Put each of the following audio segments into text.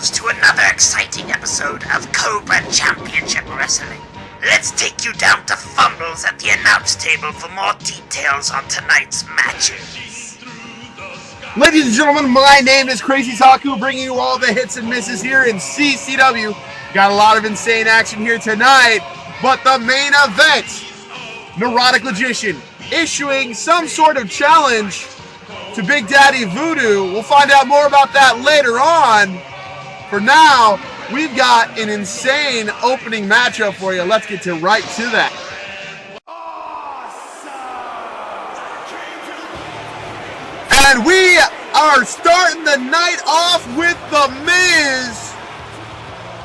yourselves to another exciting episode of Cobra Championship Wrestling. Let's take you down to Fumbles at the announce table for more details on tonight's matches. Ladies and gentlemen, my name is Crazy Taku, bringing you all the hits and misses here in C.C.W. Got a lot of insane action here tonight, but the main event, Neurotic Logician issuing some sort of challenge to Big Daddy Voodoo. We'll find out more about that later on. For now, we've got an insane opening matchup for you. Let's get right to that. And we are starting the night off with The Miz.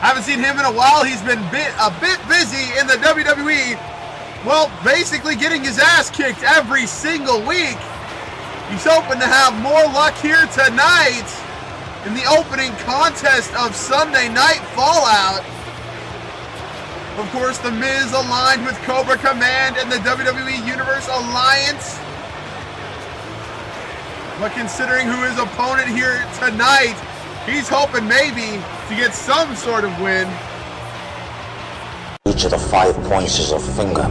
Haven't seen him in a while. He's been a bit busy in the WWE. Well, basically getting his ass kicked every single week. He's hoping to have more luck here tonight in the opening contest of Sunday Night Fallout. Of course, The Miz aligned with Cobra Command and the WWE Universe Alliance. But considering who his opponent here tonight, he's hoping maybe to get some sort of win. Each of the 5 points is a finger.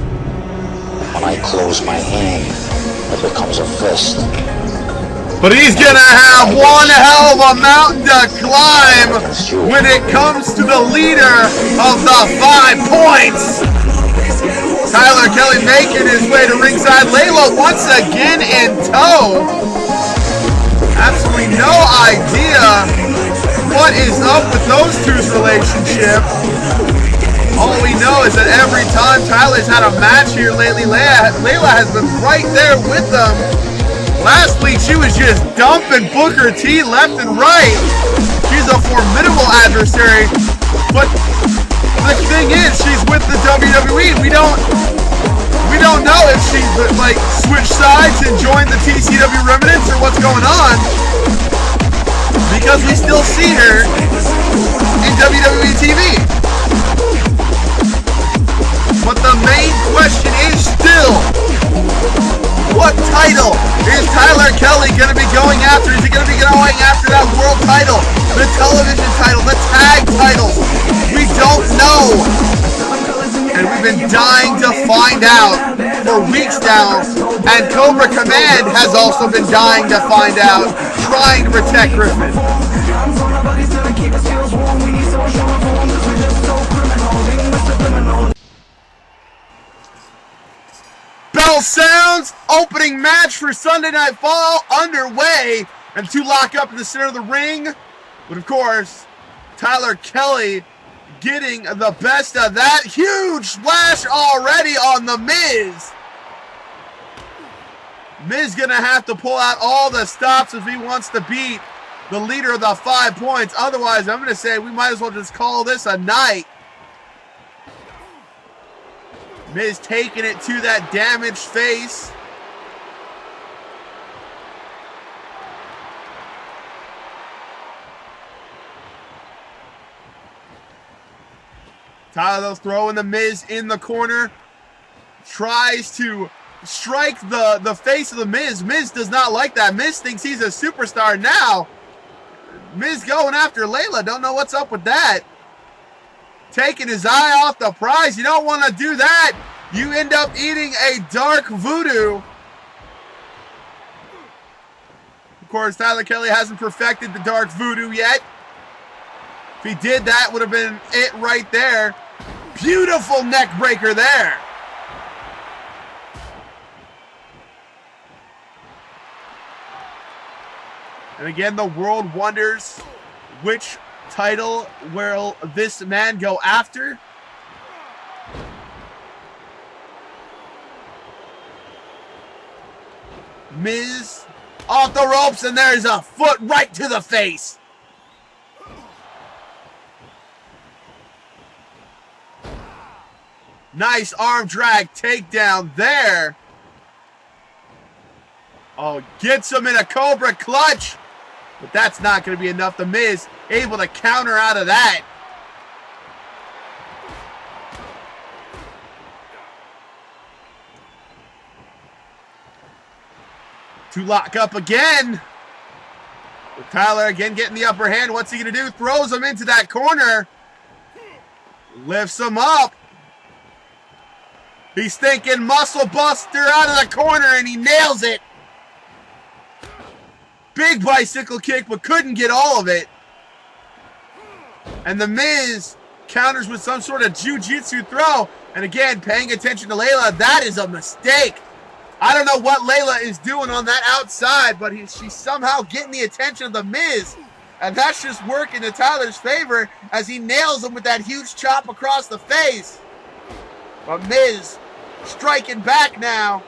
When I close my hand, it becomes a fist. But he's gonna have one hell of a mountain to climb when it comes to the leader of the 5 points. Tyler Kelly making his way to ringside. Layla once again in tow. Absolutely no idea what is up with those two's relationship. All we know is that every time Tyler's had a match here lately, Layla has been right there with them. Last week, she was just dumping Booker T left and right. She's a formidable adversary, but the thing is, she's with the WWE. We don't know if she's like switched sides and joined the T.C.W. remnants or what's going on, because we still see her in WWE TV. But the main question is still, what title is Tyler Kelly going to be going after? Is he going to be going after that world title, the television title, the tag titles? We don't know. And we've been dying to find out for weeks now. And Cobra Command has also been dying to find out, trying to protect Griffin. Bell sounds, opening match for Sunday Night Fall underway, and two lock up in the center of the ring. But of course, Tyler Kelly getting the best of that. Huge splash already on The Miz. Miz gonna have to pull out all the stops if he wants to beat the leader of the 5 points. Otherwise, I'm gonna say we might as well just call this a night. Miz taking it to that damaged face. Tyler throwing the Miz in the corner. Tries to strike the face of the Miz. Miz does not like that. Miz thinks he's a superstar now. Miz going after Layla. Don't know what's up with that. Taking his eye off the prize. You don't want to do that. You end up eating a dark voodoo. Of course, Tyler Kelly hasn't perfected the dark voodoo yet. If he did, that would have been it right there. Beautiful neck breaker there. And again, the world wonders which title will this man go after. Miz off the ropes, and there's a foot right to the face. Nice arm drag takedown there. Oh, gets him in a Cobra clutch. But that's not going to be enough. The Miz able to counter out of that. To lock up again. With Tyler again getting the upper hand. What's he going to do? Throws him into that corner. Lifts him up. He's thinking muscle buster out of the corner, and he nails it. Big bicycle kick, but couldn't get all of it. And The Miz counters with some sort of jiu-jitsu throw. And again, paying attention to Layla, that is a mistake. I don't know what Layla is doing on that outside, but she's somehow getting the attention of The Miz. And that's just working in Tyler's favor as he nails him with that huge chop across the face. But Miz striking back now.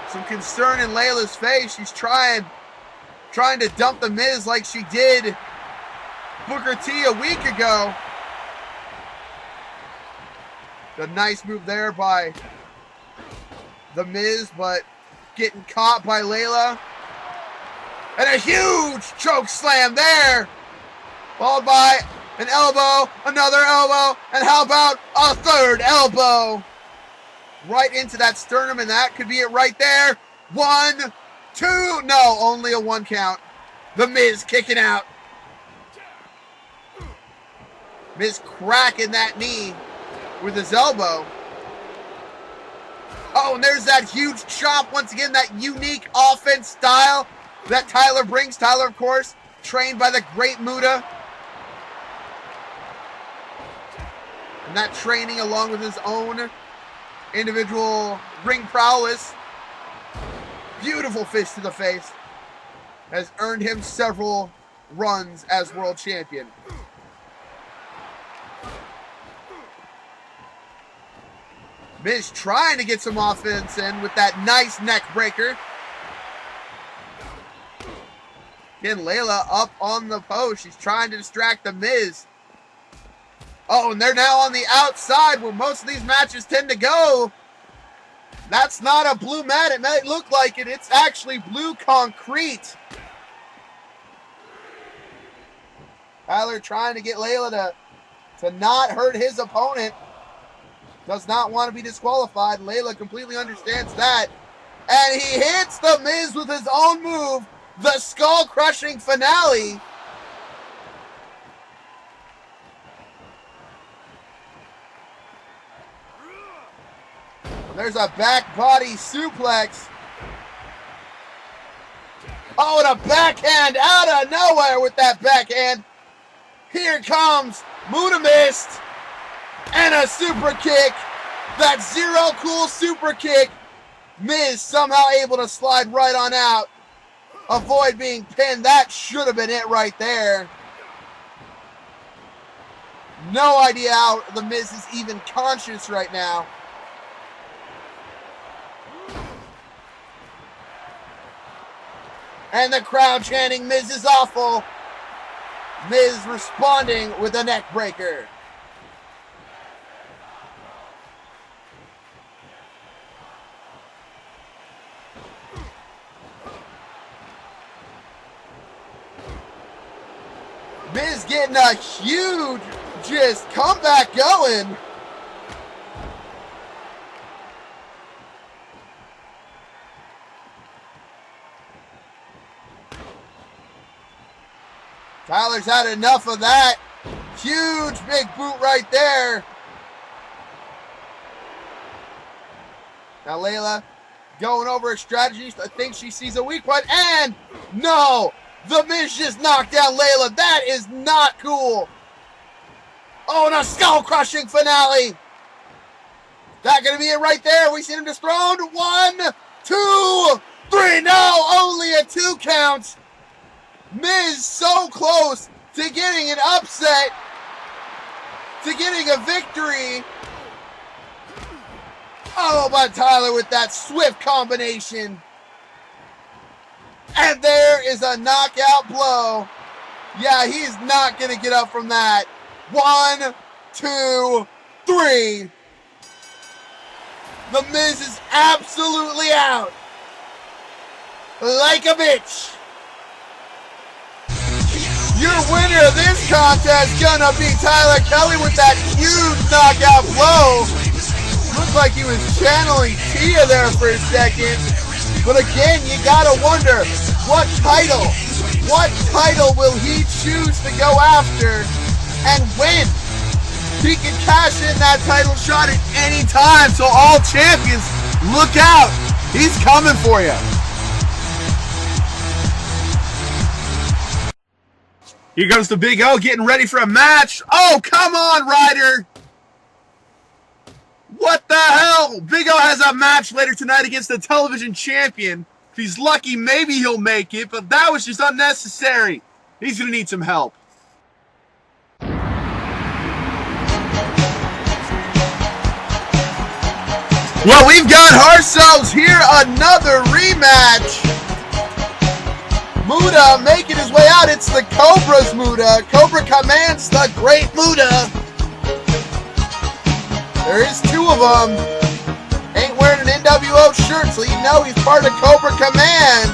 Some concern in Layla's face. She's trying to dump The Miz like she did Booker T a week ago. The nice move there by The Miz, but getting caught by Layla. And a huge choke slam there. Followed by an elbow, another elbow, and how about a third elbow? Right into that sternum, and that could be it right there. 1, 2, no, only a 1 count. The Miz kicking out. Miz cracking that knee with his elbow. Oh, and there's that huge chop. Once again, that unique offense style that Tyler brings. Tyler, of course, trained by the great Muta. And that training, along with his own individual ring prowess, beautiful fist to the face, has earned him several runs as world champion. Miz trying to get some offense in with that nice neck breaker. Again, Layla up on the post. She's trying to distract The Miz. Oh, and they're now on the outside where most of these matches tend to go. That's not a blue mat. It might look like it. It's actually blue concrete. Tyler trying to get Layla to not hurt his opponent. Does not want to be disqualified. Layla completely understands that. And he hits The Miz with his own move, the skull-crushing finale. There's a back body suplex. Oh, and a backhand out of nowhere with that backhand. Here comes Muta Mist. And a super kick. That zero cool super kick. Miz somehow able to slide right on out. Avoid being pinned. That should have been it right there. No idea how The Miz is even conscious right now. And the crowd chanting, Miz is awful. Miz responding with a neck breaker. Miz getting a huge just comeback going. Tyler's had enough of that. Huge big boot right there. Now Layla going over her strategies. I think she sees a weak point. And no! The Miz just knocked down Layla. That is not cool. Oh, and a skull-crushing finale. That gonna be it right there. We see him dethroned. 1, 2, 3. No, only a 2 count. Miz so close to getting an upset, to getting a victory. Oh, but Tyler with that swift combination. And there is a knockout blow. Yeah, he's not going to get up from that. 1, 2, 3. The Miz is absolutely out. Like a bitch. Your winner of this contest gonna be Tyler Kelly with that huge knockout blow. Looked like he was channeling Tia there for a second. But again, you gotta wonder, What title? What title will he choose to go after and win? He can cash in that title shot at any time, so all champions, look out. He's coming for you. Here comes the Big O getting ready for a match. Oh, come on, Ryder. What the hell? Big O has a match later tonight against the television champion. If he's lucky, maybe he'll make it, but that was just unnecessary. He's going to need some help. Well, we've got ourselves here another rematch. Muta making his way out. It's the Cobra's Muta. Cobra commands the Great Muta. There is two of them. Ain't wearing an NWO shirt, so you know he's part of Cobra Command.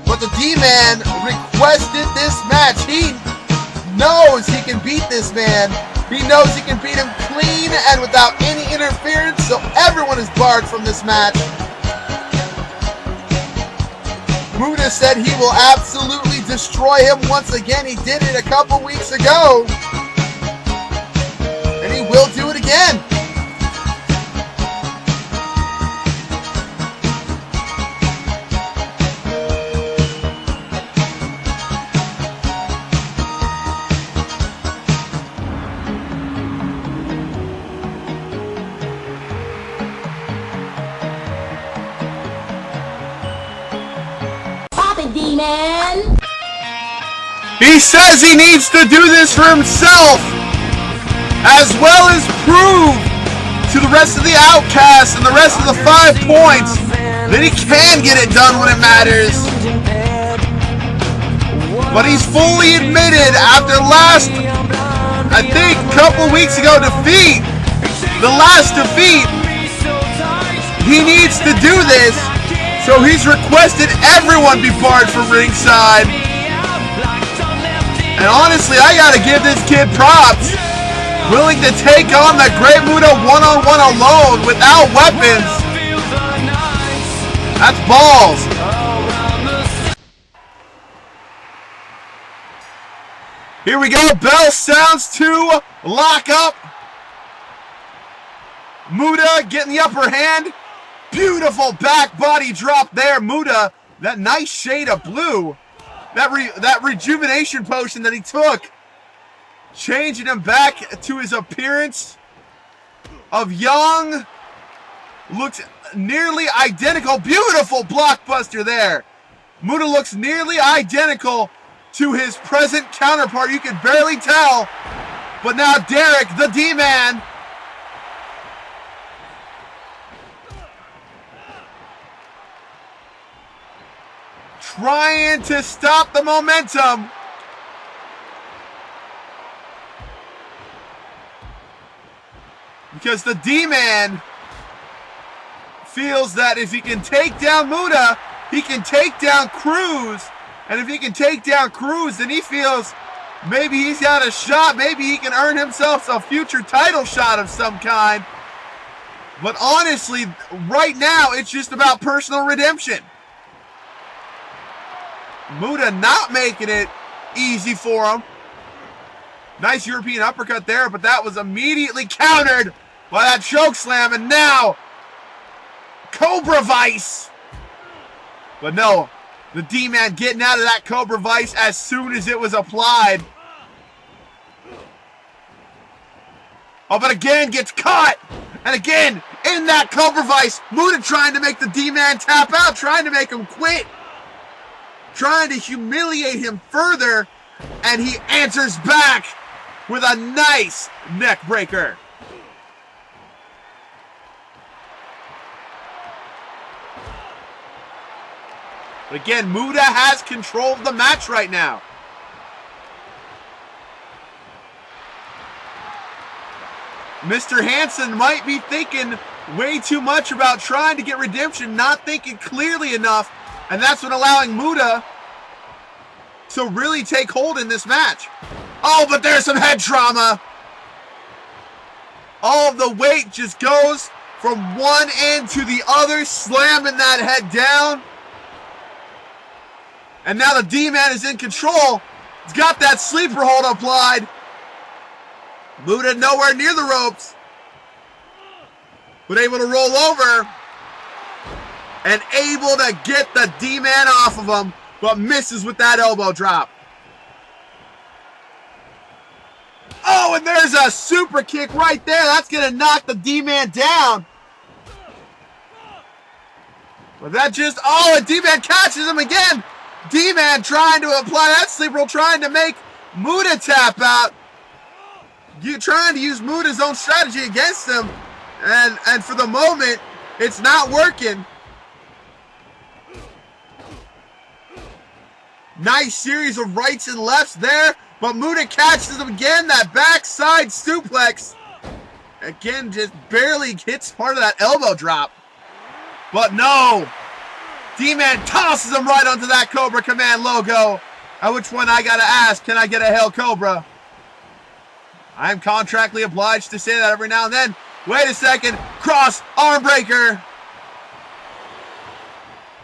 But the D-Man requested this match. He knows he can beat this man. He knows he can beat him clean and without any interference, so everyone is barred from this match. Muta said he will absolutely destroy him once again. He did it a couple weeks ago. And he will do it again. D-Man. He says he needs to do this for himself, as well as prove to the rest of the Outcasts and the rest of the 5 points that he can get it done when it matters. But he's fully admitted after last, I think, couple weeks ago defeat, the last defeat, he needs to do this. So he's requested everyone be barred from ringside. And honestly, I gotta give this kid props. Willing to take on the Great Muta one-on-one alone without weapons. That's balls. Here we go. Bell sounds to lock up. Muta getting the upper hand. Beautiful back body drop there, Muta. That nice shade of blue. That rejuvenation potion that he took. Changing him back to his appearance of young. Looks nearly identical. Beautiful blockbuster there. Muta looks nearly identical to his present counterpart. You can barely tell. But now Derek, the D-Man. Trying to stop the momentum. Because the D-Man feels that if he can take down Muta, he can take down Cruz. And if he can take down Cruz, then he feels maybe he's got a shot. Maybe he can earn himself a future title shot of some kind. But honestly, right now, it's just about personal redemption. Muta not making it easy for him. Nice European uppercut there, but that was immediately countered by that choke slam, and now Cobra Vice. But no, the D-Man getting out of that Cobra Vice as soon as it was applied. Oh, but again gets caught. And again, in that Cobra Vice, Muta trying to make the D-Man tap out, trying to make him quit. Trying to humiliate him further, and he answers back with a nice neck breaker. But again, Muta has control of the match right now. Mr. Hansen might be thinking way too much about trying to get redemption, not thinking clearly enough. And that's what allowing Muta to really take hold in this match. Oh, but there's some head trauma. All of the weight just goes from one end to the other, slamming that head down. And now the D-Man is in control. He's got that sleeper hold applied. Muta nowhere near the ropes, but able to roll over and able to get the D-Man off of him, but misses with that elbow drop. Oh, and there's a super kick right there. That's going to knock the D-Man down. But that just, oh, and D-Man catches him again. D-Man trying to apply that sleeper hold, trying to make Muta tap out. You trying to use Muta's own strategy against him. And for the moment, it's not working. Nice series of rights and lefts there. But Muta catches him again. That backside suplex. Again, just barely hits part of that elbow drop. But no. D-Man tosses him right onto that Cobra Command logo. At which one I gotta ask, can I get a Hail Cobra? I'm contractually obliged to say that every now and then. Wait a second. Cross arm breaker.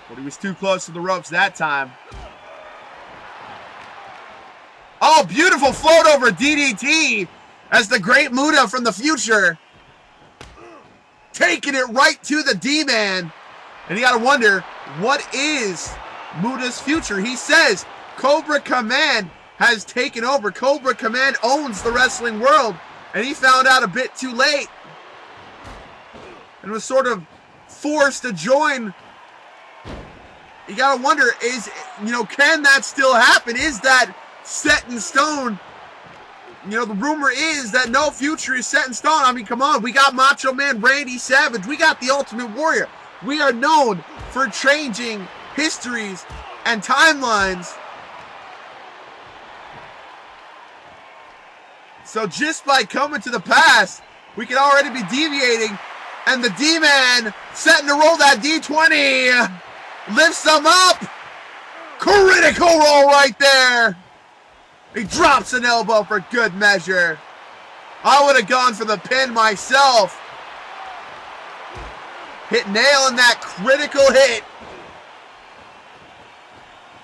But he was too close to the ropes that time. Oh, beautiful float over DDT as the great Muta from the future. Taking it right to the D-Man. And you gotta wonder, what is Muta's future? He says Cobra Command has taken over. Cobra Command owns the wrestling world. And he found out a bit too late. And was sort of forced to join. You gotta wonder, can that still happen? Is that set in stone? The rumor is that no future is set in stone. I mean, come on. We got Macho Man Randy Savage. We got the Ultimate Warrior. We are known for changing histories and timelines. So just by coming to the past, we can already be deviating. And the D-Man setting to roll that D20. Lifts them up. Critical roll right there. He drops an elbow for good measure. I would have gone for the pin myself. Nailing that critical hit.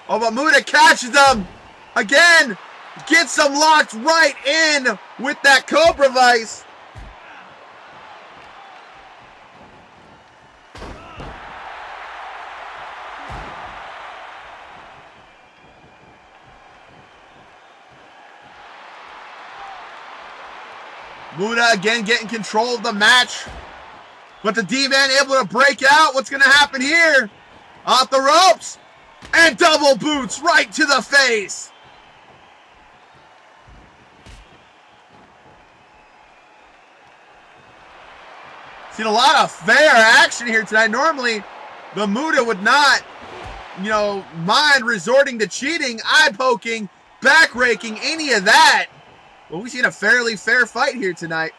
Oh, but Muta catches them again. Gets them locked right in with that Cobra Vice. Muta again getting control of the match. But the D-Man able to break out. What's going to happen here? Off the ropes. And double boots right to the face. Seen a lot of fair action here tonight. Normally, the Muta would not, mind resorting to cheating, eye poking, back raking, any of that. But we've seen a fairly fair fight here tonight.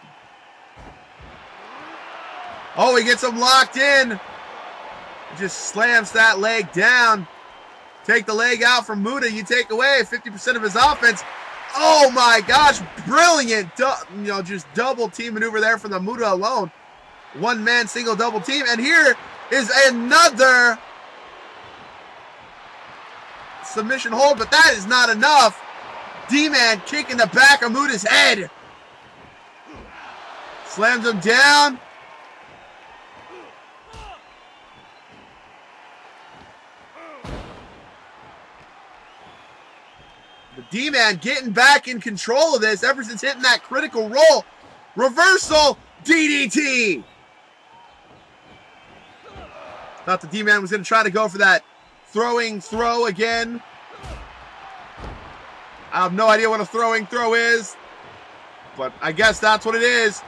Oh, he gets him locked in. He just slams that leg down. Take the leg out from Muta. You take away 50% of his offense. Oh my gosh, brilliant. Just double team maneuver there from the Muta alone. One man single double team. And here is another submission hold, but that is not enough. D-Man kicking the back of Muta's head. Slams him down. The D-Man getting back in control of this ever since hitting that critical roll. Reversal DDT. Thought the D-Man was going to try to go for that throwing throw again. I have no idea what a throwing throw is, but I guess that's what it is.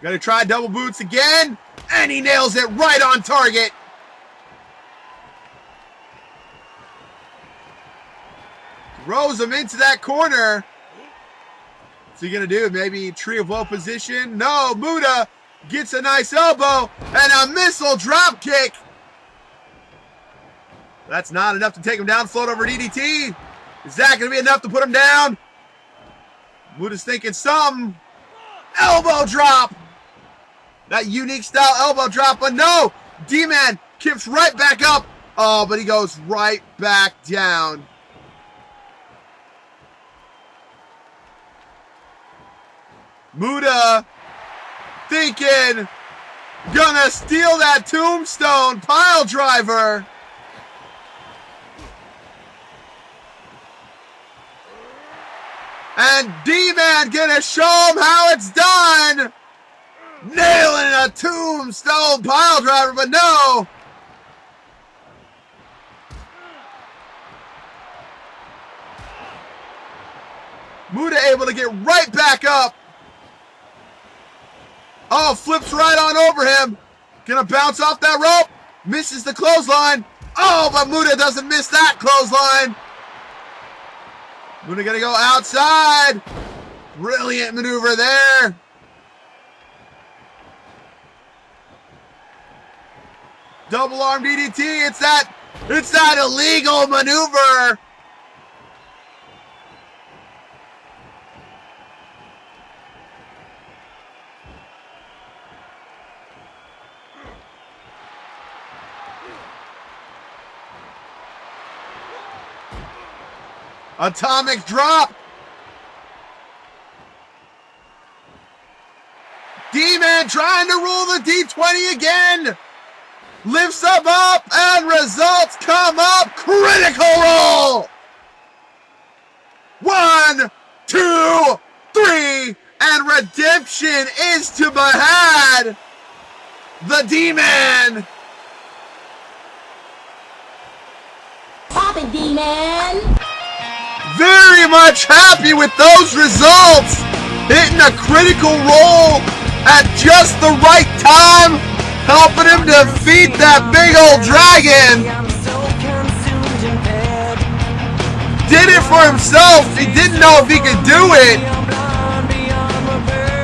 Got to try double boots again, and he nails it right on target. Throws him into that corner. What's he going to do? Maybe tree of woe position? No, Muta gets a nice elbow and a missile drop kick. That's not enough to take him down. Float over DDT. Is that going to be enough to put him down? Muta's thinking something. Elbow drop. That unique style elbow drop, but no. D-Man kicks right back up. Oh, but he goes right back down. Muta thinking, gonna steal that tombstone pile driver. And D-Man gonna show him how it's done. Nailing a tombstone pile driver, but no. Muta able to get right back up. Oh, flips right on over him. Gonna bounce off that rope. Misses the clothesline. Oh, but Muta doesn't miss that clothesline. Muta gonna go outside. Brilliant maneuver there. Double arm DDT. It's that illegal maneuver. Atomic drop. D-Man trying to rule the D20 again. Lifts him up and results come up. Critical roll. 1, 2, 3. And redemption is to be had. The D-Man. Pop it, D-Man. Very much happy with those results. Hitting a critical roll at just the right time, helping him defeat that big old dragon. Did it for himself. He didn't know if he could do it.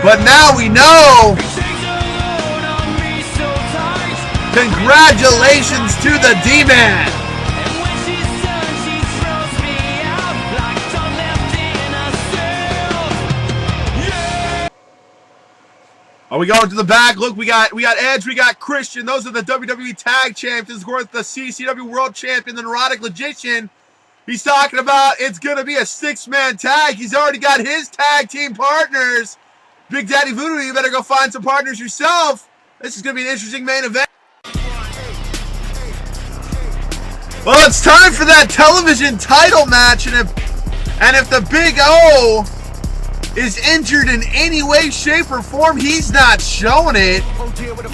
But now we know. Congratulations to the D-Man. Are we going to the back? Look, we got Edge, we got Christian. Those are the WWE Tag Champions. Of course, the C.C.W. World Champion, the Neurotic Logician. He's talking about it's going to be a 6-man tag. He's already got his tag team partners. Big Daddy Voodoo, you better go find some partners yourself. This is going to be an interesting main event. Well, it's time for that television title match, and if the Big O is injured in any way, shape, or form, he's not showing it.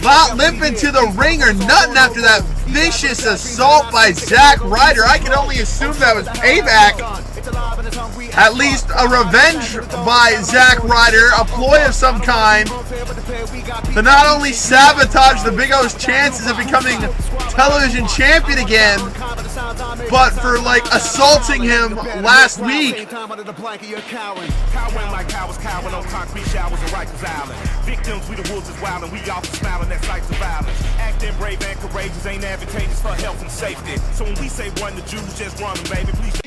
Not limping to the ring or nothing after that vicious assault by Zack Ryder. I can only assume that was payback. At least a revenge by Zack Ryder, a ploy of some kind to not only sabotage the Big O's chances of becoming television champion again, but for like assaulting him last week. Victims, we the wolves is wild and we all smiling at sights of violence. Acting brave and courageous ain't advantageous for health and safety. So when we say run the Jews, just run them, baby, please.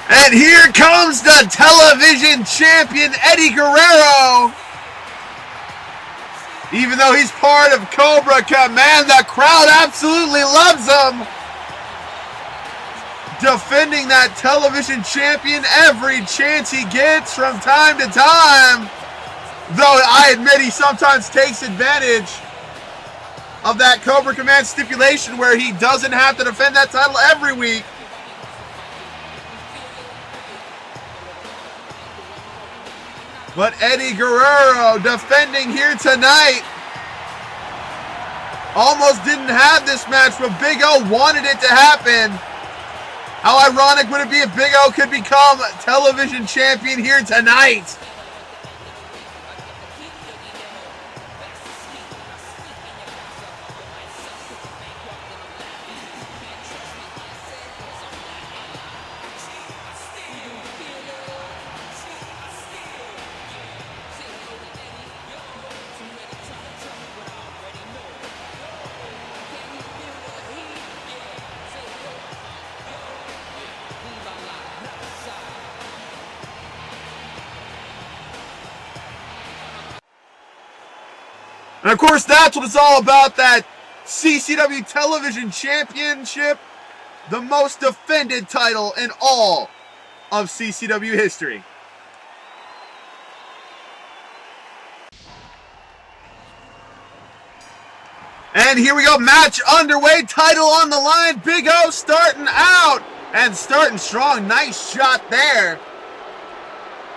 And here comes the television champion, Eddie Guerrero. Even though he's part of Cobra Command, the crowd absolutely loves him. Defending that television champion every chance he gets from time to time. Though I admit he sometimes takes advantage of that Cobra Command stipulation where he doesn't have to defend that title every week. But Eddie Guerrero defending here tonight. Almost didn't have this match, but Big O wanted it to happen. How ironic would it be if Big O could become television champion here tonight? And of course, that's what it's all about, that C.C.W. Television Championship, the most defended title in all of C.C.W. history. And here we go, match underway, title on the line, Big O starting out, and starting strong, nice shot there.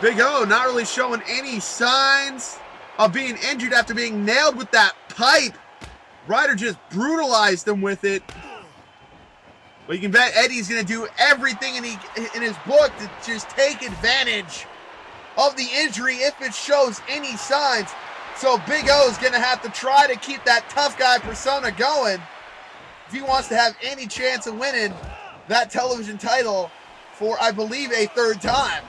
Big O not really showing any signs of being injured after being nailed with that pipe. Ryder just brutalized him with it. But you can bet Eddie's going to do everything in his book to just take advantage of the injury if it shows any signs. So Big O is going to have to try to keep that tough guy persona going if he wants to have any chance of winning that television title for, I believe, a third time.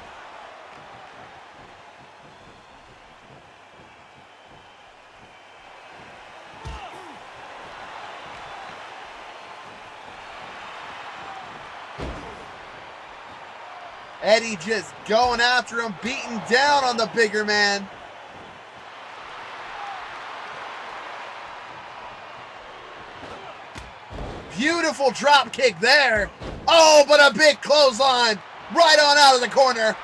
Eddie just going after him, beating down on the bigger man. Beautiful drop kick there. Oh, but a big clothesline right on out of the corner.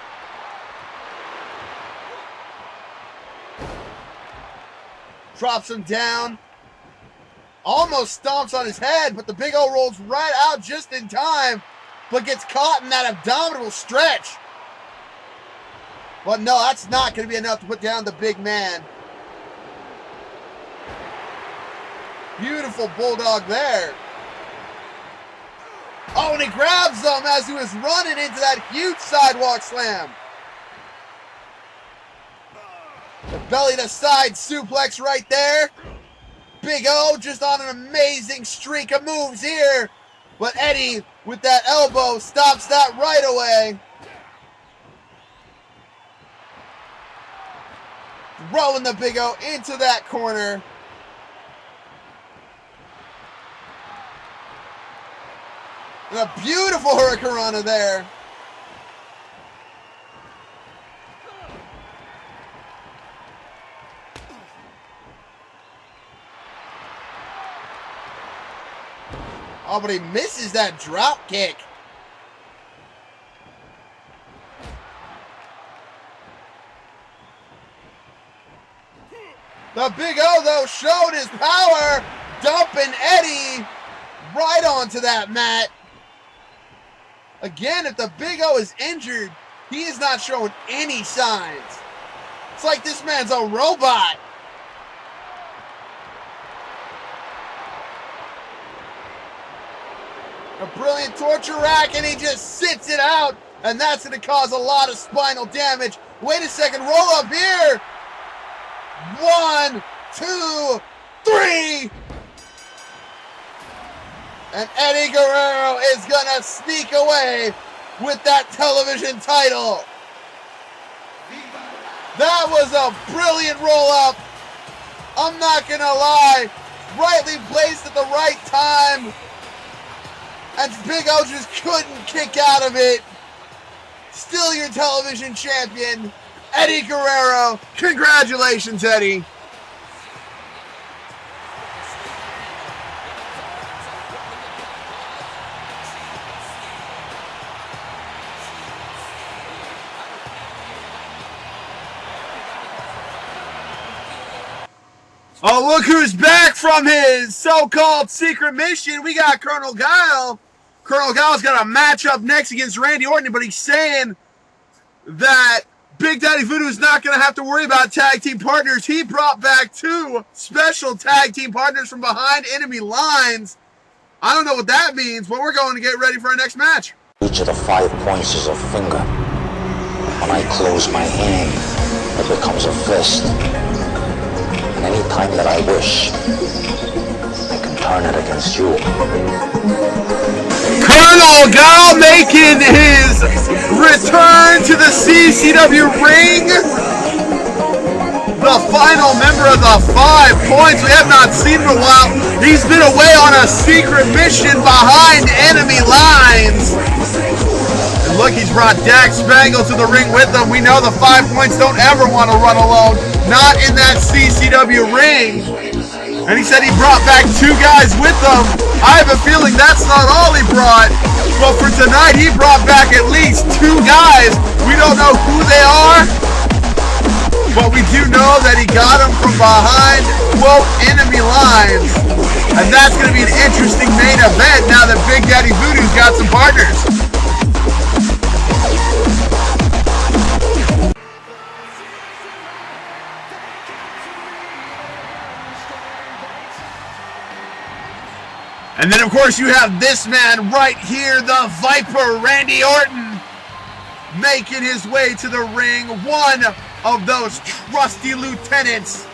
Drops him down. Almost stomps on his head, but the Big O rolls right out just in time, but gets caught in that abdominal stretch. But no, that's not going to be enough to put down the big man. Beautiful bulldog there. Oh, and he grabs him as he was running into that huge sidewalk slam. The belly to side suplex right there. Big O just on an amazing streak of moves here. But Eddie, with that elbow, stops that right away. Throwing the Big O into that corner. And a beautiful hurricanrana there. Oh, but he misses that drop kick. The Big O, though, showed his power, dumping Eddie right onto that mat. Again, if the Big O is injured, he is not showing any signs. It's like this man's a robot. A brilliant torture rack, and he just sits it out, and that's going to cause a lot of spinal damage. Wait a second, roll up here. 1, 2, 3. And Eddie Guerrero is going to sneak away with that television title. That was a brilliant roll-up. I'm not going to lie. Rightly placed at the right time. And Big O just couldn't kick out of it. Still your television champion, Eddie Guerrero. Congratulations, Eddie. Oh, look who's back from his so-called secret mission. We got Colonel Guile. Colonel Guile's got a matchup next against Randy Orton, but he's saying that Big Daddy Voodoo is not going to have to worry about tag team partners. He brought back 2 special tag team partners from behind enemy lines. I don't know what that means, but we're going to get ready for our next match. Each of the 5 points is a finger. When I close my hand, it becomes a fist. And any time that I wish, I can turn it against you. Colonel Guile making his return to the C.C.W. ring. The final member of the 5 points we have not seen in a while. He's been away on a secret mission behind enemy lines. Look, he's brought Dak Spangle to the ring with him. We know the 5 points don't ever want to run alone. Not in that C.C.W. ring. And he said he brought back 2 guys with him. I have a feeling that's not all he brought. But for tonight, he brought back at least 2 guys. We don't know who they are. But we do know that he got them from behind, quote, enemy lines. And that's going to be an interesting main event now that Big Daddy Voodoo's got some partners. And then, of course, you have this man right here, the Viper, Randy Orton, making his way to the ring. One of those trusty lieutenants.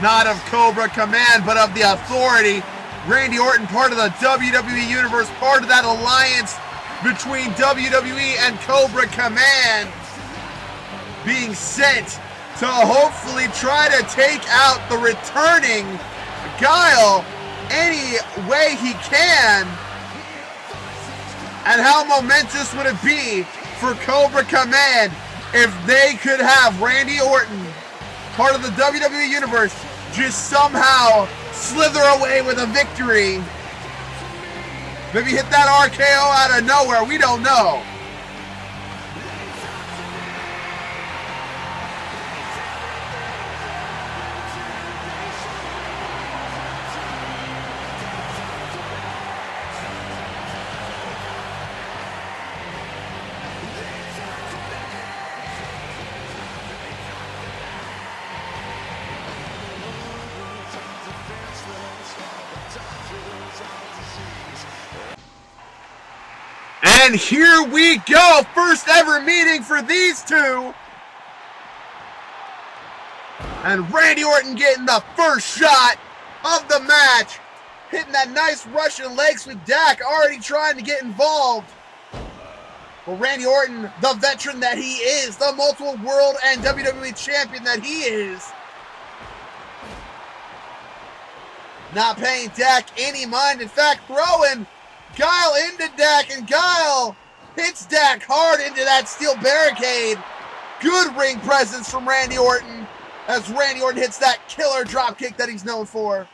Not of Cobra Command, but of the Authority. Randy Orton, part of the WWE Universe, part of that alliance between WWE and Cobra Command, being sent to hopefully try to take out the returning Guile any way he can. And how momentous would it be for Cobra Command if they could have Randy Orton, part of the WWE Universe, just somehow slither away with a victory. Maybe hit that RKO out of nowhere, we don't know. And here we go, first ever meeting for these two. And Randy Orton getting the first shot of the match. Hitting that nice Russian leg sweep. Dak already trying to get involved. But Randy Orton, the veteran that he is, the multiple world and WWE champion that he is, not paying Dak any mind. In fact, throwing Guile into Dak, and Guile hits Dak hard into that steel barricade. Good ring presence from Randy Orton as Randy Orton hits that killer dropkick that he's known for.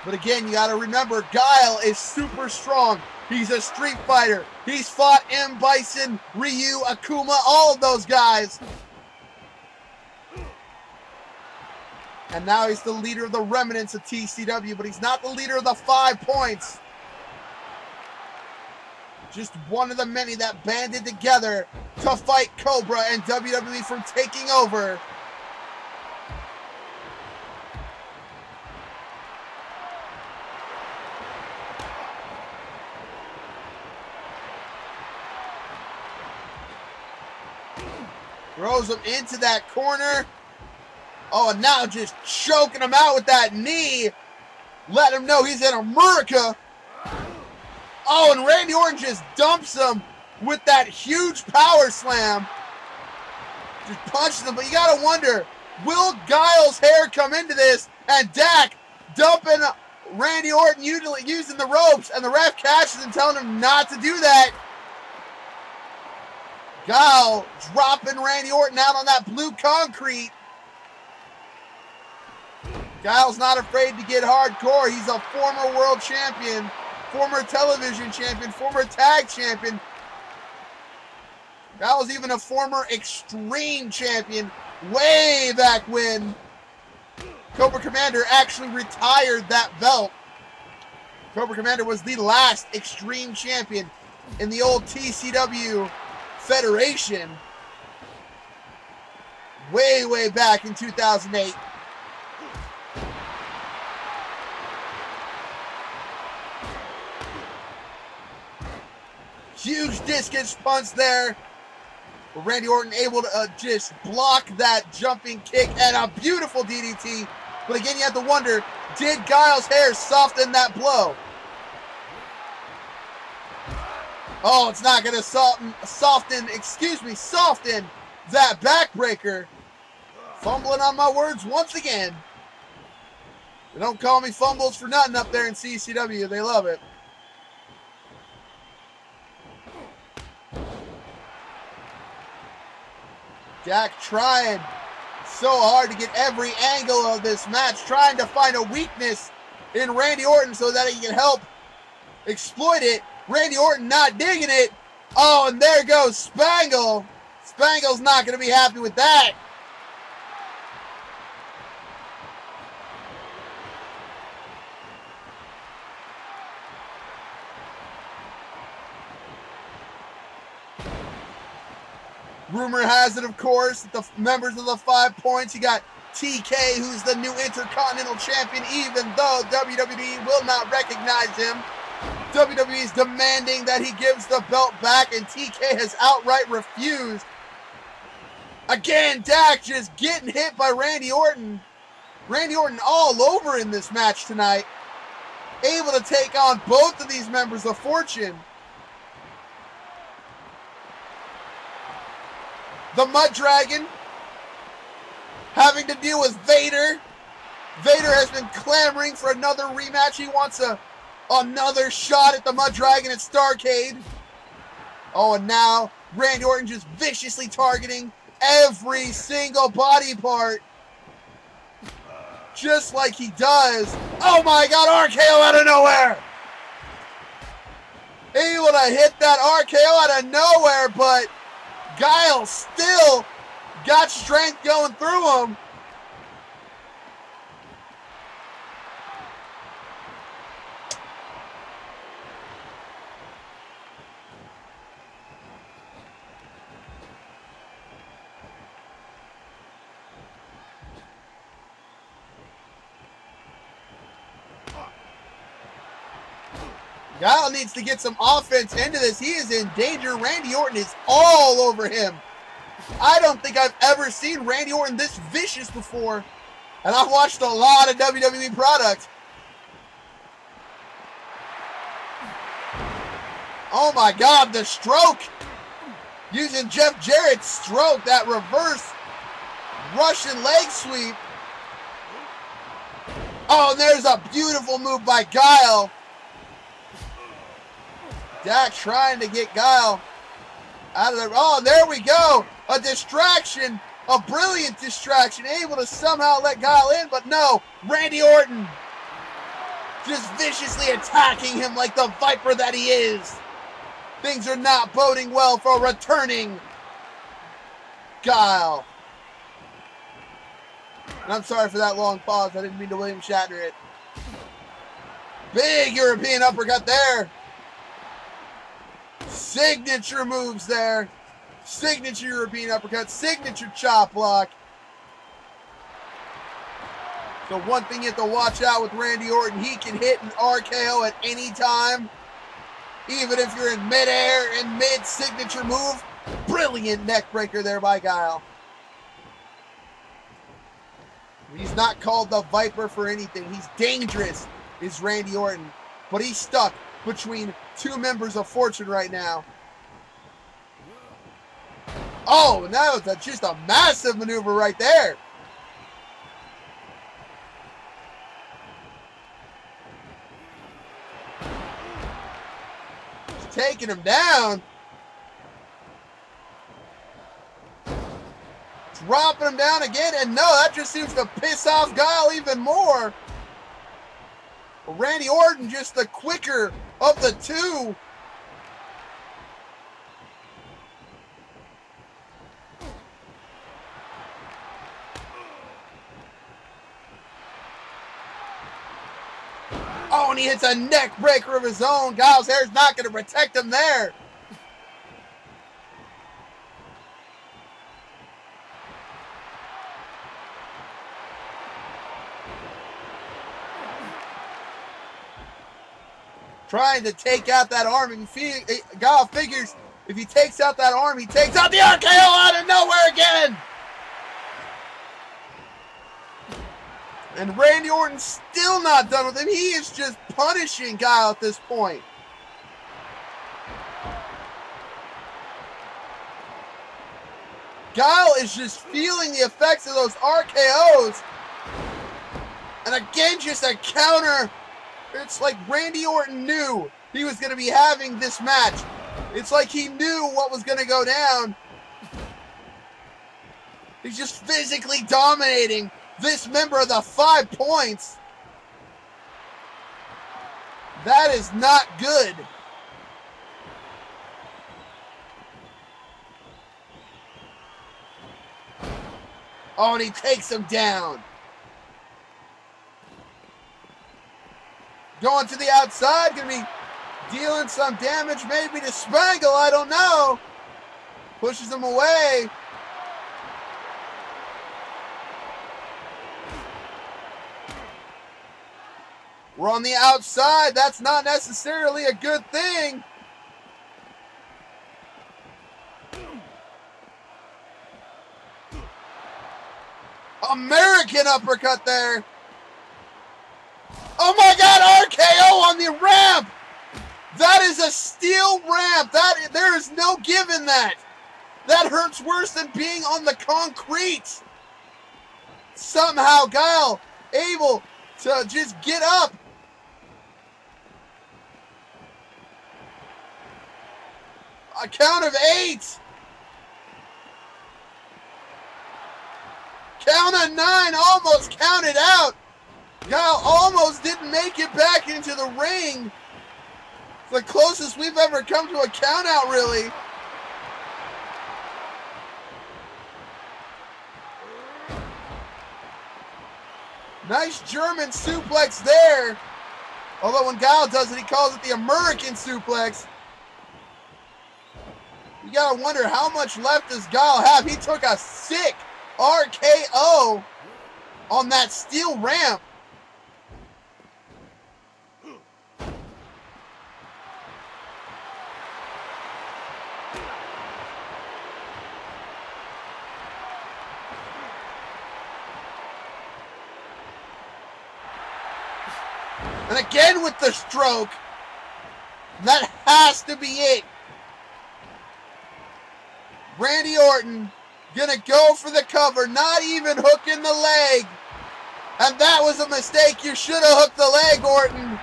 But again, you got to remember, Guile is super strong. He's a street fighter. He's fought M. Bison, Ryu, Akuma, all of those guys. And now he's the leader of the remnants of T.C.W., but he's not the leader of the 5 points. Just one of the many that banded together to fight Cobra and WWE from taking over. Throws him into that corner. Oh, and now just choking him out with that knee. Let him know he's in America. Oh, and Randy Orton just dumps him with that huge power slam. Just punches him, but you gotta wonder, will Guile's hair come into this? And Dak dumping Randy Orton using the ropes, and the ref catches him telling him not to do that. Guile dropping Randy Orton out on that blue concrete. Guile's not afraid to get hardcore. He's a former world champion, former television champion, former tag champion. Guile's even a former extreme champion way back when Cobra Commander actually retired that belt. Cobra Commander was the last extreme champion in the old T.C.W. Federation way back in 2008. Huge discus punch there. But Randy Orton able to just block that jumping kick and a beautiful DDT. But again, you have to wonder, did Guile's hair soften that blow? Oh, it's not going to soften that backbreaker. Fumbling on my words once again. They don't call me fumbles for nothing up there in C.C.W. They love it. Dak trying so hard to get every angle of this match, trying to find a weakness in Randy Orton so that he can help exploit it. Randy Orton not digging it. Oh, and there goes Spangle. Spangle's not going to be happy with that. Rumor has it, of course, that the members of the 5 Points, you got TK, who's the new Intercontinental Champion, even though WWE will not recognize him. WWE is demanding that he gives the belt back, and TK has outright refused. Again, Dak just getting hit by Randy Orton. Randy Orton all over in this match tonight. Able to take on both of these members of Fortune. The Mud Dragon having to deal with Vader. Vader has been clamoring for another rematch. He wants another shot at the Mud Dragon at Starrcade. Oh, and now Randy Orton just viciously targeting every single body part. Just like he does. Oh my God, RKO out of nowhere. Able to hit that RKO out of nowhere, but Guile still got strength going through him. Guile needs to get some offense into this. He is in danger. Randy Orton is all over him. I don't think I've ever seen Randy Orton this vicious before. And I've watched a lot of WWE product. Oh my God, the stroke. Using Jeff Jarrett's stroke, that reverse Russian leg sweep. Oh, and there's a beautiful move by Guile. Dak trying to get Guile out of there. Oh, there we go. A distraction. A brilliant distraction. Able to somehow let Guile in, but no. Randy Orton just viciously attacking him like the Viper that he is. Things are not boding well for returning Guile. And I'm sorry for that long pause. I didn't mean to William Shatner it. Big European uppercut there. Signature moves there. Signature European uppercut. Signature chop block. So one thing you have to watch out with Randy Orton, he can hit an RKO at any time. Even if you're in midair and mid-signature move. Brilliant neck breaker there by Guile. He's not called the Viper for anything. He's dangerous, is Randy Orton. But he's stuck between two members of Fortune right now. Oh, and that was just a massive maneuver right there. He's taking him down. Dropping him down again, and no, that just seems to piss off Guile even more. Randy Orton just the quicker of the two. Oh, and he hits a neck breaker of his own. Guile's hair is not going to protect him there. Trying to take out that arm. And Guile figures if he takes out that arm, he takes out the RKO out of nowhere again. And Randy Orton's still not done with him. He is just punishing Guile at this point. Guile is just feeling the effects of those RKOs. And again, just a counter. It's like Randy Orton knew he was going to be having this match. It's like he knew what was going to go down. He's just physically dominating this member of the 5 Points. That is not good. Oh, and he takes him down. Going to the outside, going to be dealing some damage maybe to Spangle, I don't know. Pushes him away. We're on the outside. That's not necessarily a good thing. American uppercut there. Oh my God, RKO on the ramp. That is a steel ramp. There is no give in that. That hurts worse than being on the concrete. Somehow Guile able to just get up. A count of 8. Count of 9, almost counted out. Guile almost didn't make it back into the ring. It's the closest we've ever come to a count out, really. Nice German suplex there. Although when Guile does it, he calls it the American suplex. You gotta wonder how much left does Guile have. He took a sick RKO on that steel ramp. And again with the stroke. That has to be it. Randy Orton gonna go for the cover, not even hooking the leg. And that was a mistake. You should have hooked the leg, Orton.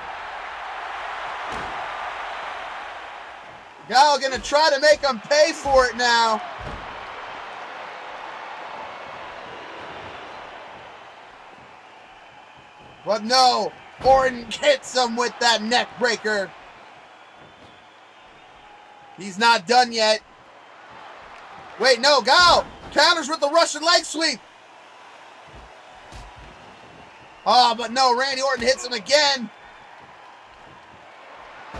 Guile gonna try to make him pay for it now. But no, Orton hits him with that neck breaker. He's not done yet. Wait, no, Guile counters with the Russian leg sweep. Oh, but no, Randy Orton hits him again.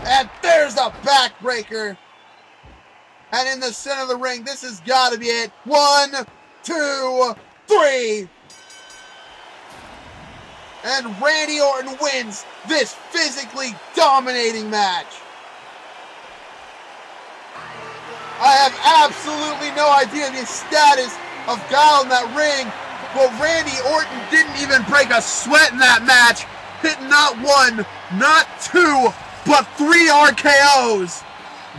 And there's a backbreaker. And in the center of the ring, this has got to be it. 1, 2, 3. And Randy Orton wins this physically dominating match. I have absolutely no idea the status of Guile in that ring, but Randy Orton didn't even break a sweat in that match, hitting not 1, not 2, but 3 RKOs,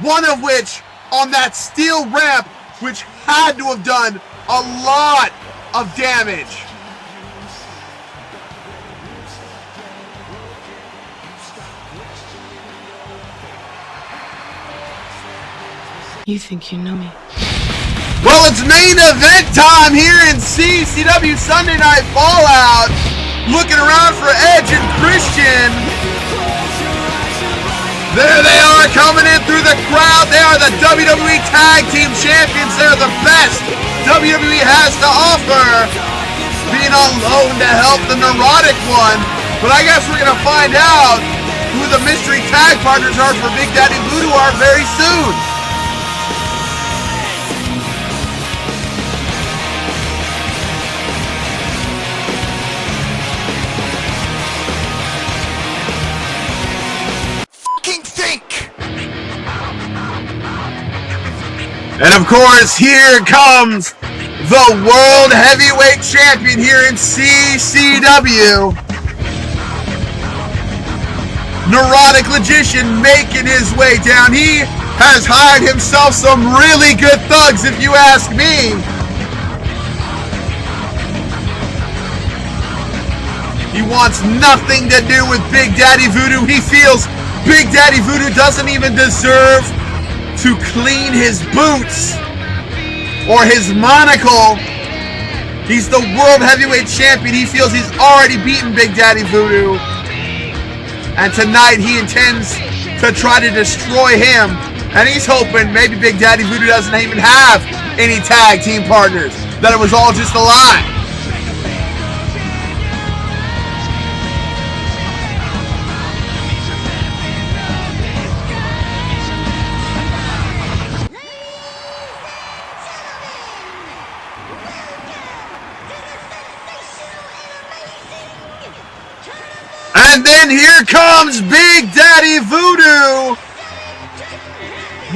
one of which on that steel ramp, which had to have done a lot of damage. You think you know me? Well, it's main event time here in C.C.W. Sunday Night Fallout. Looking around for Edge and Christian. There they are coming in through the crowd. They are the WWE Tag Team Champions. They're the best WWE has to offer. Being on loan to help the neurotic one. But I guess we're going to find out who the mystery tag partners are for Big Daddy Voodoo are very soon. And of course, here comes the World Heavyweight Champion here in C.C.W. Neurotic Logician making his way down. He has hired himself some really good thugs, if you ask me. He wants nothing to do with Big Daddy Voodoo. He feels Big Daddy Voodoo doesn't even deserve to clean his boots or his monocle He's the World Heavyweight Champion. He feels he's already beaten Big Daddy Voodoo. And tonight he intends to try to destroy him. And he's hoping maybe Big Daddy Voodoo doesn't even have any tag team partners. That it was all just a lie. And then here comes Big Daddy Voodoo.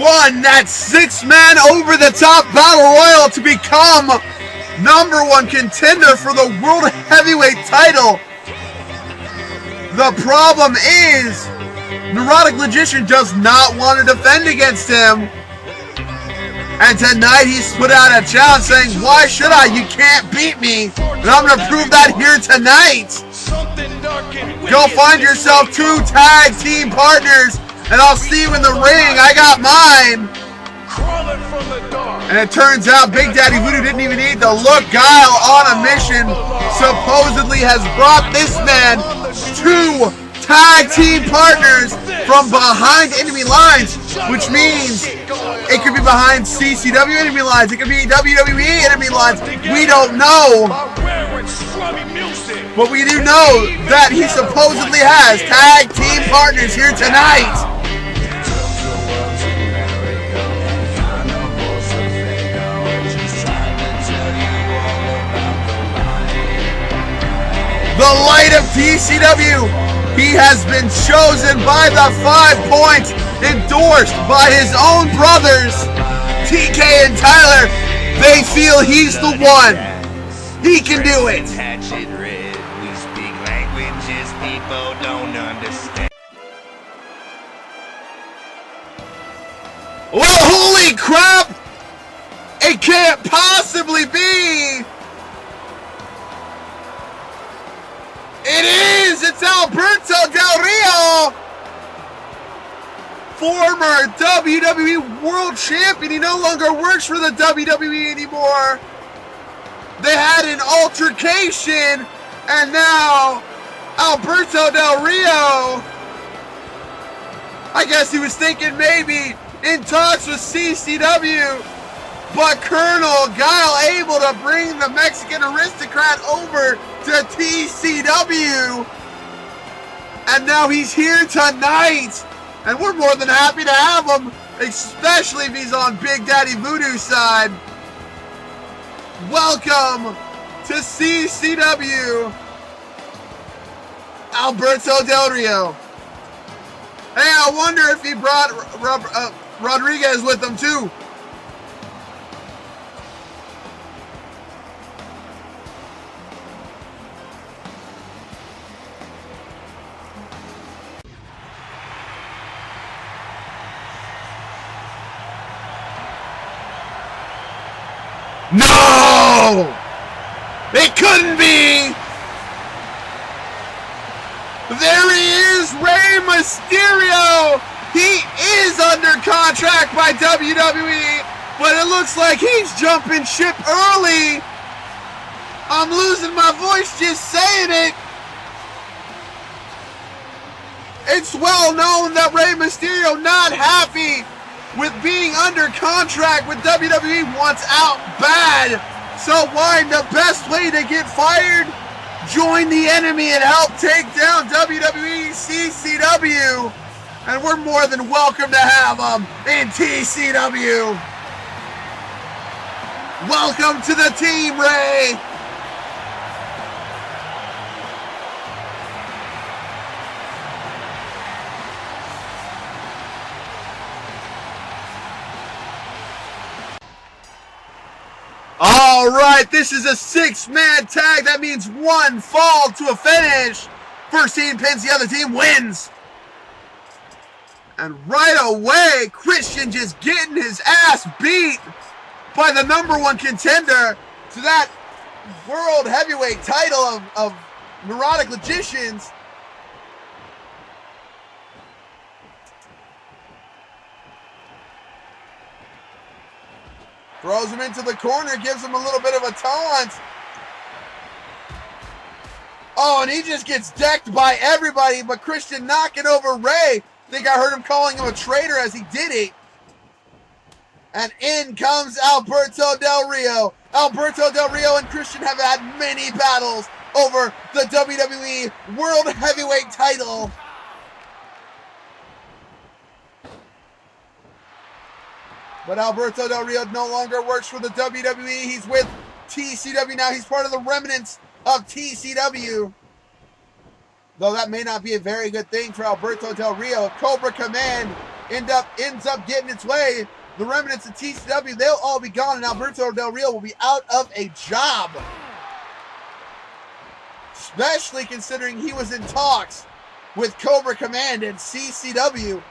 Won that 6-man over-the-top battle royal to become #1 contender for the World Heavyweight title. The problem is, Neurotic Logician does not want to defend against him. And tonight he's put out a challenge saying, why should I? You can't beat me. And I'm going to prove that here tonight. Go find yourself 2 tag team partners, and I'll see you in the ring. I got mine. And it turns out Big Daddy Voodoo didn't even need to look. Guile on a mission supposedly has brought this man 2 tag team partners from behind enemy lines, which means it could be behind C.C.W. enemy lines. It could be WWE enemy lines. We don't know. But we do know that he supposedly has tag team partners here tonight. The light of T.C.W. He has been chosen by the 5 points, endorsed by his own brothers, TK and Tyler. They feel he's the one. He can do it. We speak languages people don't understand. Well, holy crap! It can't possibly be! It is! It's Alberto Del Rio! Former WWE World Champion. He no longer works for the WWE anymore. They had an altercation, and now Alberto Del Rio, I guess he was thinking maybe in talks with C.C.W., but Colonel Guile able to bring the Mexican aristocrat over to T.C.W., and now he's here tonight, and we're more than happy to have him, especially if he's on Big Daddy Voodoo's side. Welcome to C.C.W., Alberto Del Rio. Hey, I wonder if he brought Rodriguez with him too. No! It couldn't be! There he is, Rey Mysterio! He is under contract by WWE, but it looks like he's jumping ship early. I'm losing my voice just saying it. It's well known that Rey Mysterio not happy with being under contract with WWE, wants out bad. So why the best way to get fired? Join the enemy and help take down WWE C.C.W. And we're more than welcome to have them in T.C.W. Welcome to the team, Ray. All right, this is a 6-man tag. That means one fall to a finish. First team pins, the other team wins. And right away, Christian just getting his ass beat by the #1 contender to that World Heavyweight title of Neurotic Logicians. Throws him into the corner, gives him a little bit of a taunt. Oh, and he just gets decked by everybody, but Christian knocking over Ray. I think I heard him calling him a traitor as he did it. And in comes Alberto Del Rio. Alberto Del Rio and Christian have had many battles over the WWE World Heavyweight title. But Alberto Del Rio no longer works for the WWE. He's with T.C.W. now. He's part of the remnants of T.C.W. Though that may not be a very good thing for Alberto Del Rio. Cobra Command ends up getting its way. The remnants of T.C.W., they'll all be gone, and Alberto Del Rio will be out of a job. Especially considering he was in talks with Cobra Command and C.C.W.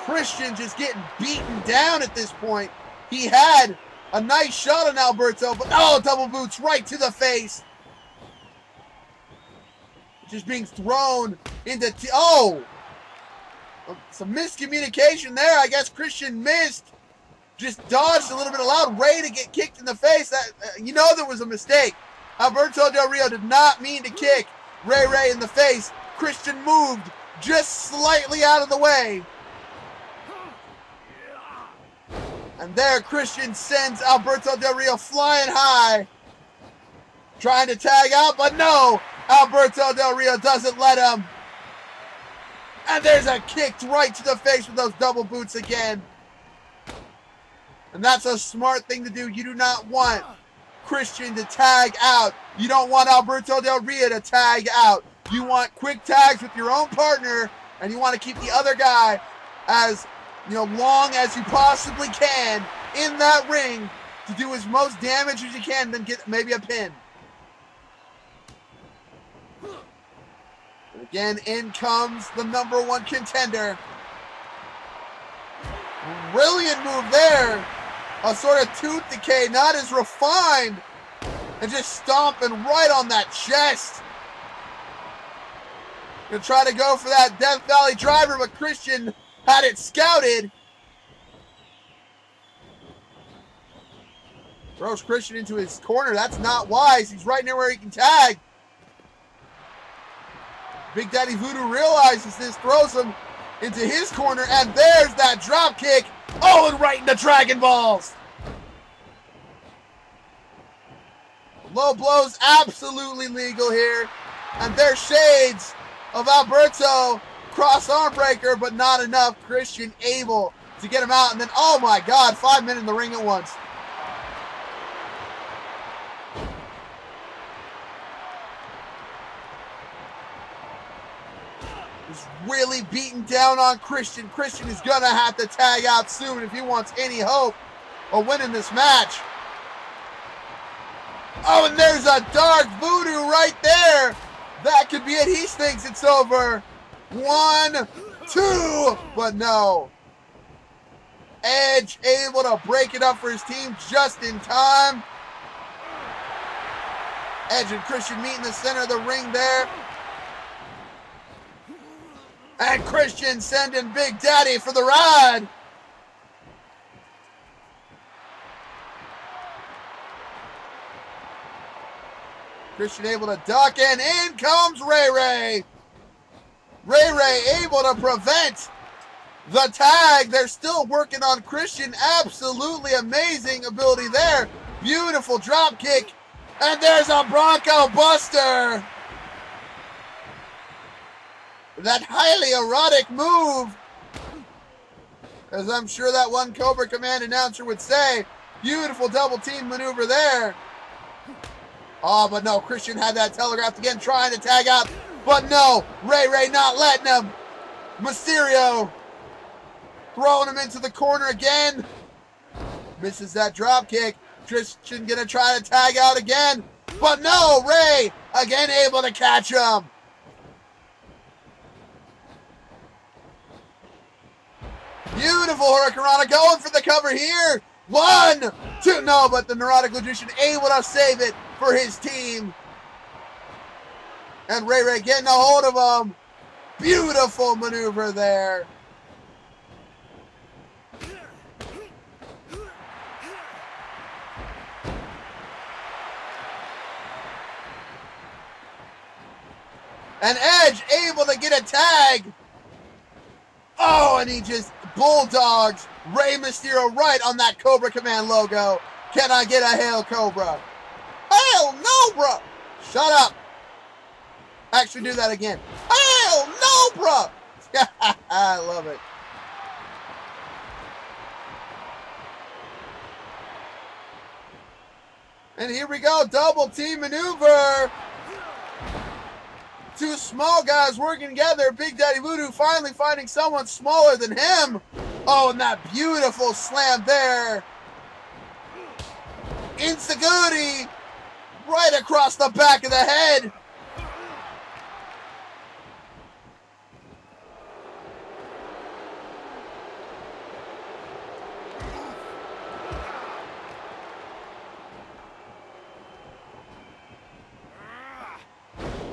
Christian just getting beaten down at this point. He had a nice shot on Alberto, but oh, double boots right to the face. Just being thrown into some miscommunication there. I guess Christian missed. Just dodged a little bit, allowed Ray to get kicked in the face. There was a mistake. Alberto Del Rio did not mean to kick Ray in the face. Christian moved just slightly out of the way. And there Christian sends Alberto Del Rio flying high. Trying to tag out, but no! Alberto Del Rio doesn't let him. And there's a kick right to the face with those double boots again. And that's a smart thing to do. You do not want Christian to tag out. You don't want Alberto Del Rio to tag out. You want quick tags with your own partner, and you want to keep the other guy as long as you possibly can in that ring to do as most damage as you can, then get maybe a pin. And again, in comes the #1 contender. Brilliant move there. A sort of tooth decay, not as refined. And just stomping right on that chest. Gonna try to go for that Death Valley driver, but Christian had it scouted. Throws Christian into his corner. That's not wise. He's right near where he can tag. Big Daddy Voodoo realizes this, throws him into his corner, and there's that drop kick. Oh, and right in the Dragon Balls. Low blows absolutely legal here. And there's shades of Alberto. Cross arm breaker, but not enough. Christian able to get him out. And then, oh my God, 5 men in the ring at once. He's really beating down on Christian. Christian is going to have to tag out soon if he wants any hope of winning this match. Oh, and there's a dark voodoo right there. That could be it. He thinks it's over. 1, 2, but no. Edge able to break it up for his team just in time. Edge and Christian meet in the center of the ring there. And Christian sending Big Daddy for the ride. Christian able to duck, and in comes Ray. Ray able to prevent the tag. They're still working on Christian. Absolutely amazing ability there. Beautiful drop kick. And there's a Bronco Buster. That highly erotic move. As I'm sure that one Cobra Command announcer would say. Beautiful double team maneuver there. Oh, but no, Christian had that telegraphed again, trying to tag out. But no, Ray not letting him. Mysterio throwing him into the corner again. Misses that drop kick. Christian gonna try to tag out again. But no, Ray again able to catch him. Beautiful Hurricanrana going for the cover here. 1, 2, no, but the Neurotic Logician able to save it for his team. And Ray getting a hold of him. Beautiful maneuver there. And Edge able to get a tag. Oh, and he just bulldogs Rey Mysterio right on that Cobra Command logo. Can I get a Hail Cobra? Hail no, bro. Shut up. Actually do that again. Hail no, bro. I love it. And here we go, double team maneuver. Two small guys working together. Big Daddy Voodoo finally finding someone smaller than him. Oh, and that beautiful slam there. Insecurity right across the back of the head.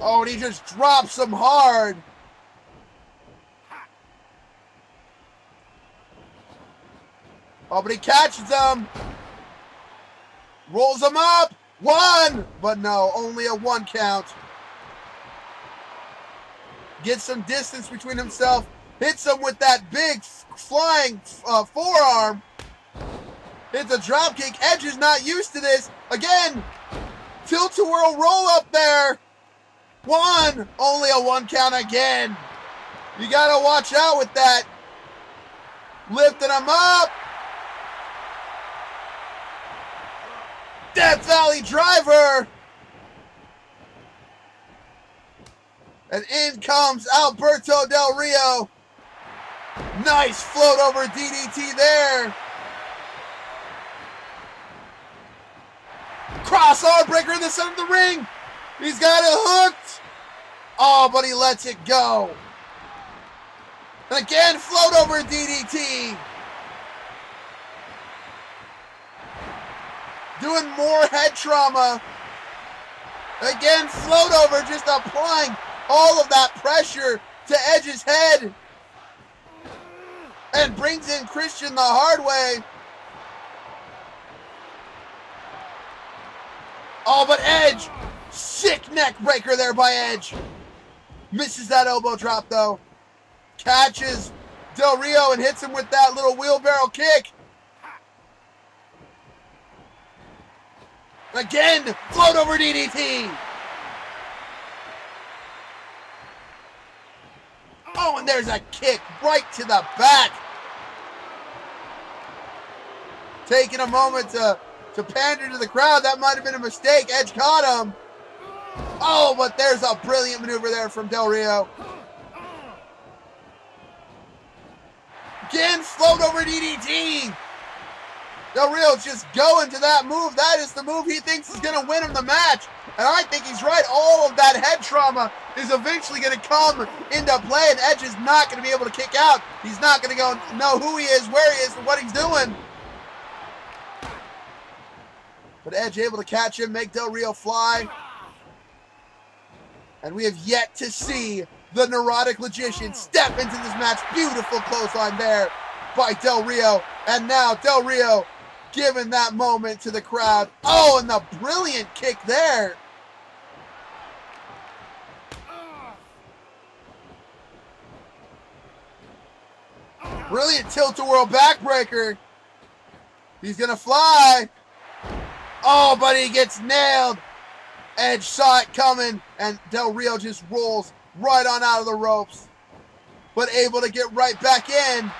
Oh, and he just drops him hard. Oh, but he catches him. Rolls him up. One. But no, only a 1 count. Gets some distance between himself. Hits him with that big flying forearm. Hits a dropkick. Edge is not used to this. Again, tilt-a-whirl roll up there. 1. Only a 1 count again. You gotta watch out with that. Lifting him up. Death Valley Driver. And in comes Alberto Del Rio. Nice float over DDT there. Cross arm breaker in the center of the ring. He's got it hooked. Oh, but he lets it go. And again, float over DDT. Doing more head trauma. Again, float over, just applying all of that pressure to Edge's head. And brings in Christian the hard way. Oh, but Edge, sick neck breaker there by Edge. Misses that elbow drop though. Catches Del Rio and hits him with that little wheelbarrow kick. Again, float over DDT. Oh, and there's a kick right to the back. Taking a moment to pander to the crowd. That might have been a mistake. Edge caught him. Oh, but there's a brilliant maneuver there from Del Rio. Again, float over DDT. Del Rio's just going to that move. That is the move he thinks is going to win him the match. And I think he's right. All of that head trauma is eventually going to come into play, and Edge is not going to be able to kick out. He's not going to know who he is, where he is, and what he's doing. But Edge able to catch him, make Del Rio fly. And we have yet to see the Neurotic Logician step into this match. Beautiful clothesline there by Del Rio. And now Del Rio giving that moment to the crowd. Oh, and the brilliant kick there. Brilliant tilt-a-whirl backbreaker. He's going to fly. Oh, but he gets nailed. Edge saw it coming, and Del Rio just rolls right on out of the ropes. But able to get right back in.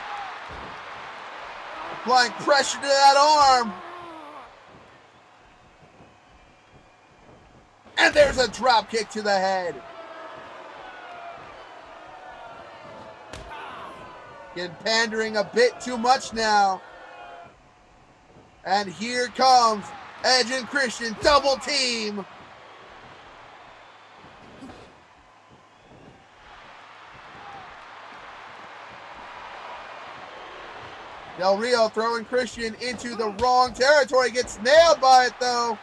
Applying pressure to that arm. And there's a drop kick to the head. Again, pandering a bit too much now. And here comes Edge and Christian, double team. Del Rio throwing Christian into the wrong territory. Gets nailed by it though.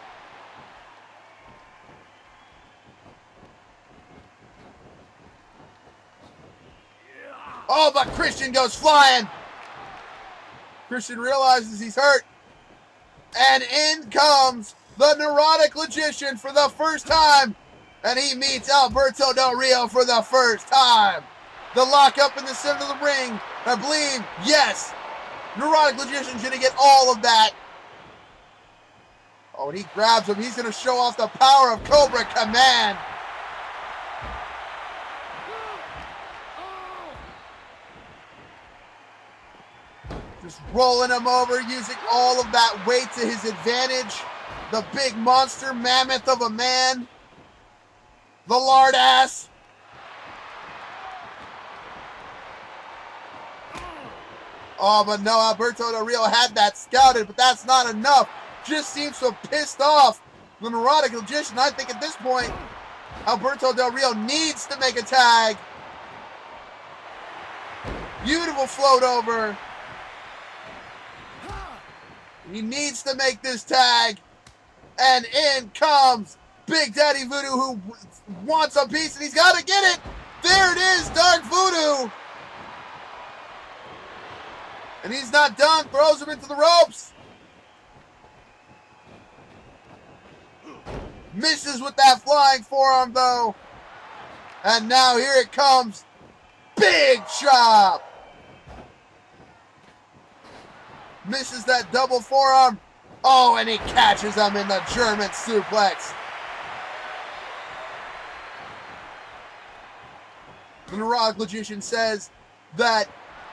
Oh, but Christian goes flying. Christian realizes he's hurt. And in comes the Neurotic Logician for the first time. And he meets Alberto Del Rio for the first time. The lockup in the center of the ring. I believe, yes, Neurotic Logician's going to get all of that. Oh, and he grabs him. He's going to show off the power of Cobra Command. Just rolling him over, using all of that weight to his advantage. The big monster mammoth of a man. The lard ass. Oh, but no, Alberto Del Rio had that scouted, but that's not enough. Just seems so pissed off. The Neurotic Logician, I think at this point, Alberto Del Rio needs to make a tag. Beautiful float over. He needs to make this tag. And in comes Big Daddy Voodoo, who wants a piece, and he's got to get it. There it is, Dark Voodoo. And he's not done. Throws him into the ropes. Misses with that flying forearm, though. And now here it comes. Big chop. Misses that double forearm. Oh, and he catches him in the German suplex. The Neurotic Logician says that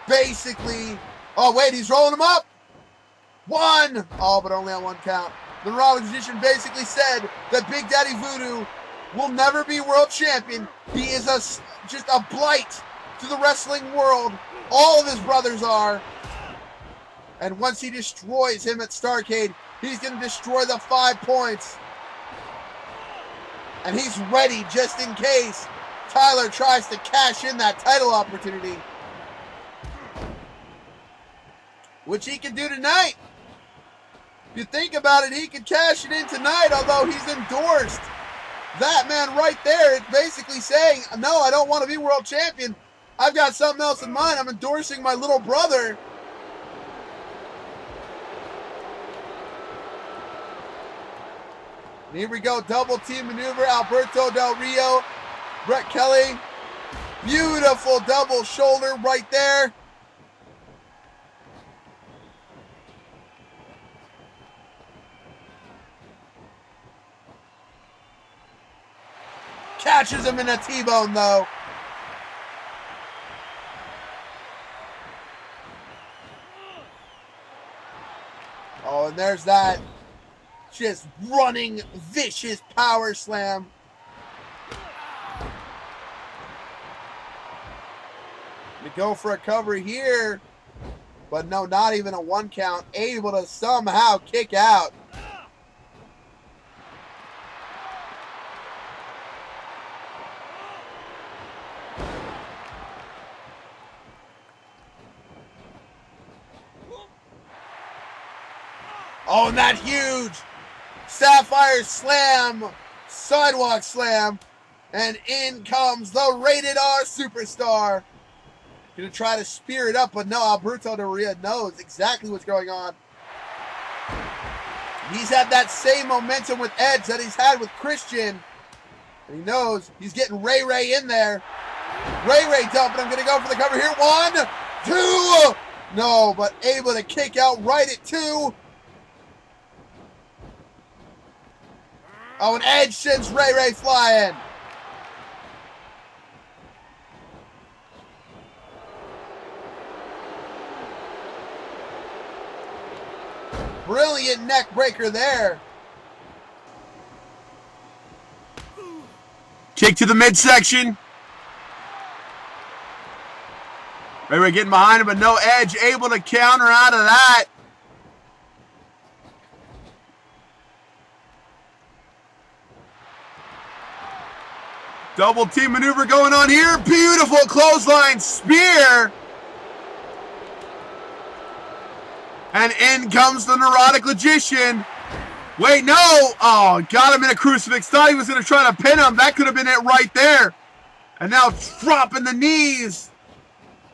basically... Oh, wait, he's rolling him up. 1. Oh, but only on 1 count. The Neurotic Logician basically said that Big Daddy Voodoo will never be world champion. He is just a blight to the wrestling world. All of his brothers are. And once he destroys him at Starrcade, he's going to destroy the 5 points. And he's ready just in case Tyler tries to cash in that title opportunity. Which he can do tonight. If you think about it, he could cash it in tonight, although he's endorsed. That man right there is basically saying, no, I don't want to be world champion. I've got something else in mind. I'm endorsing my little brother. And here we go, double team maneuver. Alberto Del Rio, Brett Kelly. Beautiful double shoulder right there. Catches him in a T-bone, though. Oh, and there's that just running, vicious power slam. We go for a cover here, but no, not even a 1 count. Able to somehow kick out. Oh, and that huge Sapphire Slam, Sidewalk Slam, and in comes the Rated R Superstar. Gonna try to spear it up, but no, Alberto Del Rio knows exactly what's going on. He's had that same momentum with Edge that he's had with Christian. And he knows he's getting Ray in there. Ray dumping. I'm gonna go for the cover here. 1, 2. No, but able to kick out right at 2. Oh, and Edge sends Ray flying. Brilliant neck breaker there. Kick to the midsection. Ray getting behind him, but no Edge able to counter out of that. Double team maneuver going on here. Beautiful clothesline spear. And in comes the Neurotic Logician. Wait, no. Oh, got him in a crucifix. Thought he was going to try to pin him. That could have been it right there. And now dropping the knees.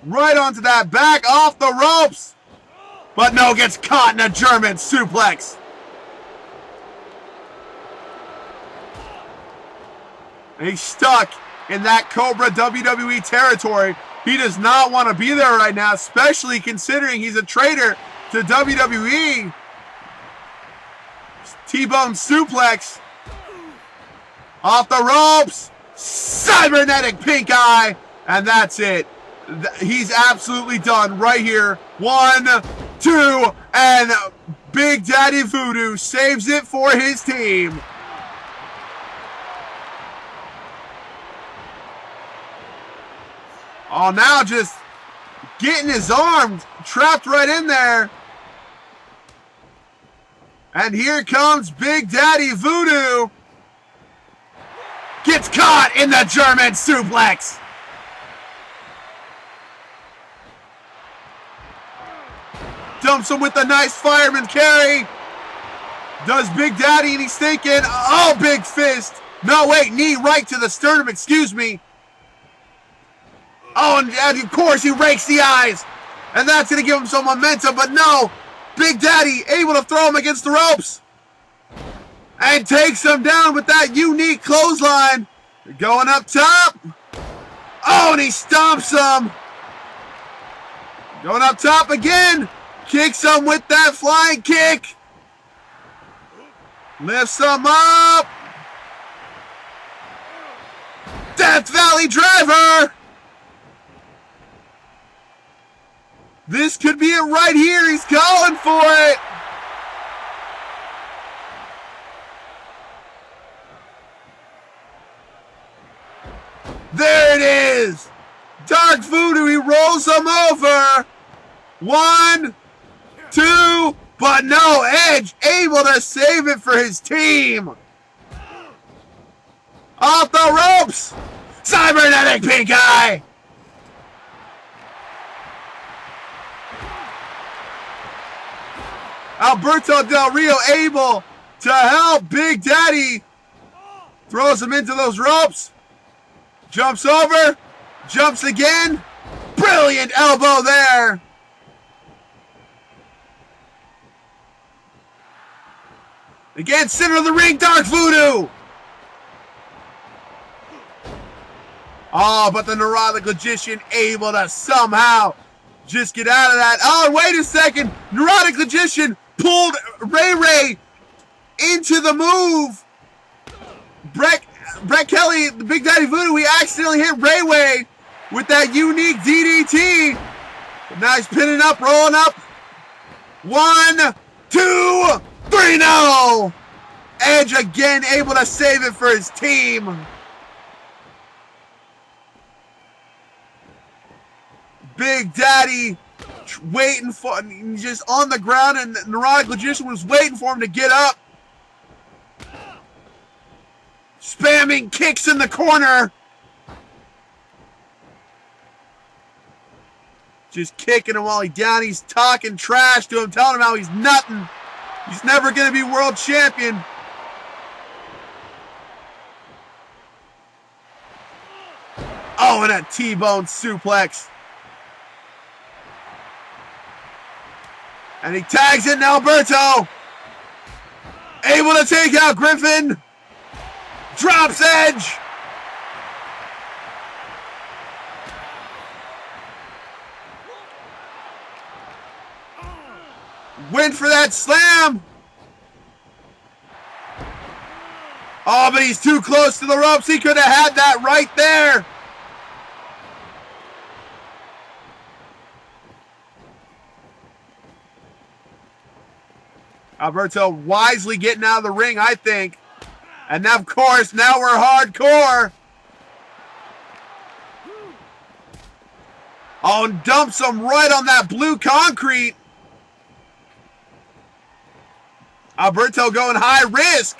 Right onto that back, off the ropes. But no, gets caught in a German suplex. And he's stuck in that Cobra WWE territory. He does not want to be there right now, especially considering he's a traitor to WWE. T-bone suplex. Off the ropes. Cybernetic pink eye. And that's it. He's absolutely done right here. 1, 2, and Big Daddy Voodoo saves it for his team. Oh, now just getting his arm trapped right in there. And here comes Big Daddy Voodoo. Gets caught in the German suplex. Dumps him with a nice fireman carry. Does Big Daddy, and he's thinking, oh, big fist. No, wait, knee right to the sternum, excuse me. Oh, and of course he rakes the eyes. And that's going to give him some momentum, but no. Big Daddy able to throw him against the ropes. And takes him down with that unique clothesline. Going up top. Oh, and he stomps him. Going up top again. Kicks him with that flying kick. Lifts him up. Death Valley Driver. This could be it right here. He's going for it. There it is. Dark Voodoo. He rolls him over. 1, 2, but no, Edge able to save it for his team. Off the ropes. Cybernetic pink eye. Alberto Del Rio able to help Big Daddy. Throws him into those ropes. Jumps over. Jumps again. Brilliant elbow there. Again, center of the ring, Dark Voodoo. Oh, but the Neurotic Magician able to somehow just get out of that. Oh, wait a second. Neurotic Magician pulled Ray Ray into the move. Brett Kelly, the Big Daddy Voodoo, he accidentally hit Ray Ray with that unique DDT. But now he's pinning up, rolling up. 1, 2, 3, no! Edge again able to save it for his team. Big Daddy waiting for, just on the ground, and the Neurotic Magician was waiting for him to get up. Spamming kicks in the corner. Just kicking him while he's down. He's talking trash to him, telling him how he's nothing. He's never going to be world champion. Oh, and a T-bone suplex. And he tags in Alberto. Able to take out Griffin. Drops Edge. Went for that slam. Oh, but he's too close to the ropes. He could have had that right there. Alberto wisely getting out of the ring, I think. And of course, now we're hardcore. Oh, and dumps him right on that blue concrete. Alberto going high risk.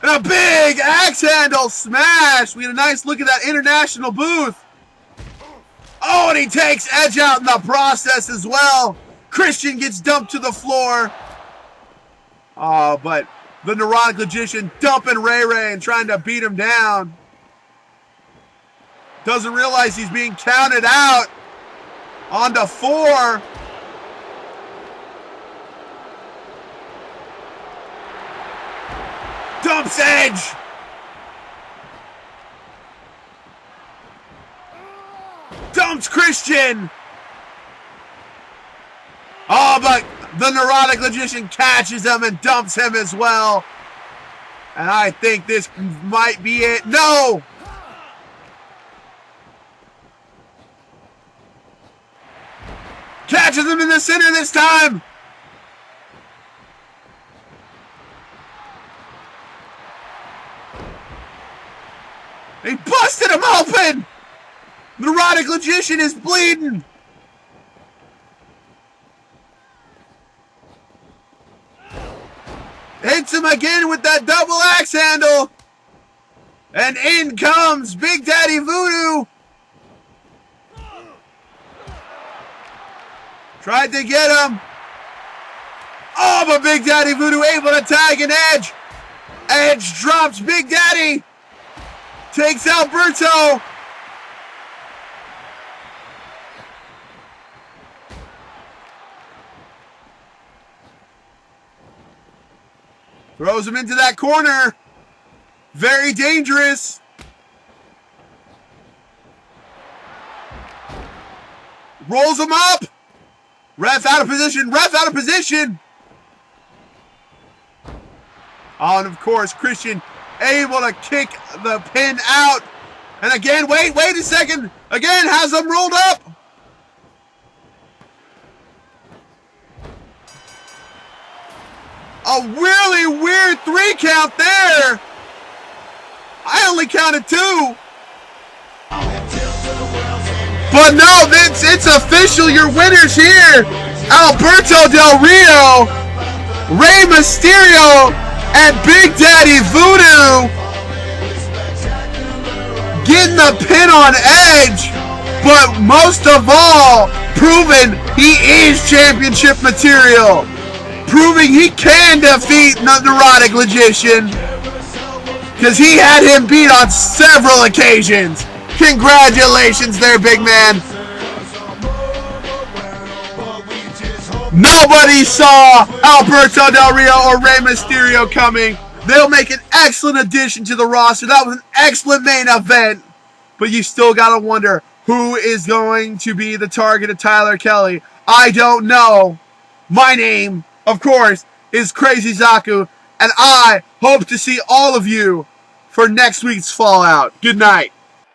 And a big axe handle smash. We had a nice look at that international booth. Oh, and he takes Edge out in the process as well. Christian gets dumped to the floor. Oh, but the Neurotic Magician dumping Ray Ray and trying to beat him down. Doesn't realize he's being counted out. On to 4. Dumps Edge. comes Christian. Oh, but the neurotic magician catches him and dumps him as well. And I think this might be it. No! Catches him in the center this time. They busted him open. The neurotic magician is bleeding. Hits him again with that double axe handle. And in comes Big Daddy Voodoo. Tried to get him. Oh, but Big Daddy Voodoo able to tag an Edge. Edge drops Big Daddy. Takes Alberto. Throws him into that corner. Very dangerous. Rolls him up. Ref out of position. Ref out of position. Oh, and of course, Christian able to kick the pin out. And again, wait a second. Again, has him rolled up. A really weird 3 count there. I only counted 2. But no, it's official. Your winners here. Alberto Del Rio, Rey Mysterio, and Big Daddy Voodoo getting the pin on Edge. But most of all, proving he is championship material. Proving he can defeat the neurotic magician. Because he had him beat on several occasions. Congratulations there, big man. Nobody saw Alberto Del Rio or Rey Mysterio coming. They'll make an excellent addition to the roster. That was an excellent main event. But you still got to wonder who is going to be the target of Tyler Kelly. I don't know. My name, of course, is Crazy Zaku. And I hope to see all of you for next week's Fallout. Good night.